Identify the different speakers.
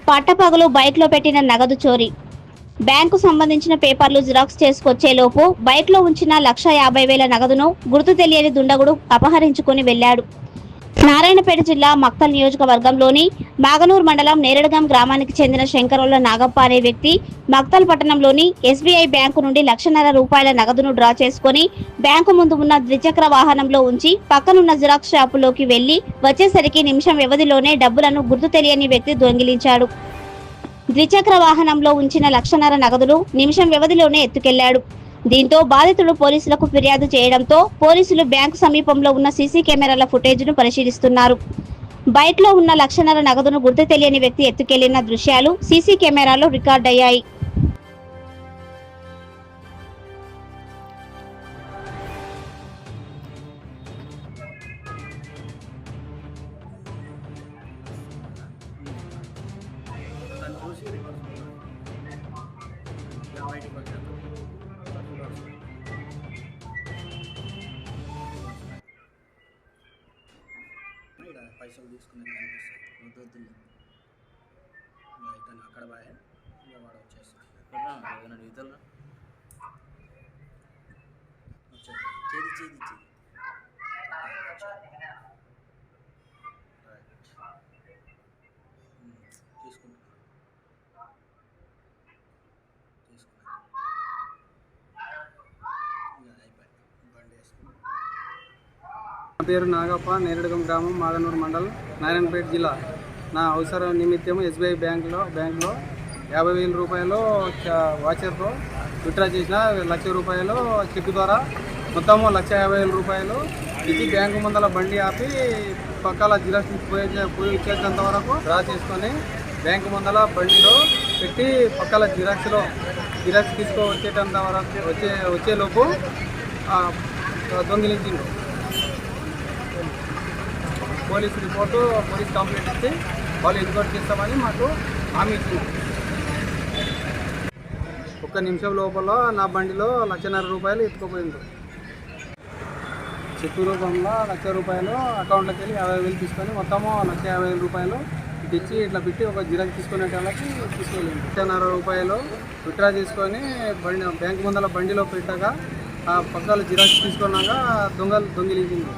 Speaker 1: పట్టపగలు బైక్లో పెట్టిన నగదు చోరీ. బ్యాంకు సంబంధించిన పేపర్లు జిరాక్స్ చేసుకొచ్చేలోపు బైక్లో ఉంచిన 1,50,000 నగదును గుర్తు తెలియని దుండగుడు అపహరించుకుని వెళ్లాడు. నారాయణపేట జిల్లా మక్తల్ నియోజకవర్గంలోని మాగనూర్ మండలం నేరడగాం గ్రామానికి చెందిన శంకరోళ్ల నాగప్ప అనే వ్యక్తి మక్తల్ పట్టణంలోని ఎస్బీఐ బ్యాంకు నుండి 1,50,000 రూపాయల నగదును డ్రా చేసుకుని బ్యాంకు ముందు ఉన్న ద్విచక్ర వాహనంలో ఉంచి పక్కనున్న జిరాక్స్ షాపులోకి వెళ్లి వచ్చేసరికి నిమిషం వ్యవధిలోనే డబ్బులను గుర్తు తెలియని వ్యక్తి దొంగిలించాడు. ద్విచక్ర వాహనంలో ఉంచిన 1,50,000 నగదును నిమిషం వ్యవధిలోనే ఎత్తుకెళ్లాడు. దీంతో బాధితుడు పోలీసులకు ఫిర్యాదు చేయడంతో పోలీసులు బ్యాంకు సమీపంలో ఉన్న సీసీ కెమెరాల ఫుటేజ్ను పరిశీలిస్తున్నారు. బైక్లో ఉన్న 1,50,000 నగదును గుర్తు తెలియని వ్యక్తి ఎత్తుకెళ్లిన దృశ్యాలు సీసీ కెమెరాలో రికార్డయ్యాయి.
Speaker 2: పైసలు తీసుకునేది కనిపిస్తుంది వద్దు ఇతను అక్కడ బాయ్ ఇంకా వాడు వచ్చేస్తాడు ఇతరులు చేది తీసుకుంటాను
Speaker 3: నా పేరు నాగప్ప, నేరడగం గ్రామం, మాగనూరు మండలం, నారాయణపేట జిల్లా. నా అవసరం నిమిత్తం ఎస్బీఐ బ్యాంకులో 50,000 రూపాయలు వాచర్తో విత్డ్రా చేసిన 1,00,000 రూపాయలు చెక్ ద్వారా మొత్తము 1,50,000 రూపాయలు ఇచ్చి బ్యాంకు ముందల బండి ఆపి పక్కల జిరాక్స్ పోయి వచ్చేంత వరకు డ్రా చేసుకొని బ్యాంకు ముందల బండిలో పెట్టి పక్కల జిరాక్స్ వచ్చేటంత వరకు వచ్చేలోపు దొంగిలించిండు. పోలీస్ కంప్లైంట్ ఇచ్చి వాళ్ళు ఎన్క్వైరీ చేస్తామని మాకు హామీ ఇచ్చింది. 1 నిమిషం లోపల నా బండిలో 1,50,000 రూపాయలు ఎత్తుకుపోయింది. చెక్కు రూపంలో 1,00,000 రూపాయలు అకౌంట్లోకి వెళ్ళి 50,000 తీసుకొని మొత్తము 1,50,000 రూపాయలు తెచ్చి ఇట్లా పెట్టి ఒక జిరాక్స్ తీసుకునే వాళ్ళకి తీసుకెళ్ళింది. 1,50,000 రూపాయలు విత్డ్రా చేసుకొని బ్యాంకు ముందల బండిలో పెట్టగా ఆ పక్కల జిరాక్స్ తీసుకున్నాక దొంగిలించింది.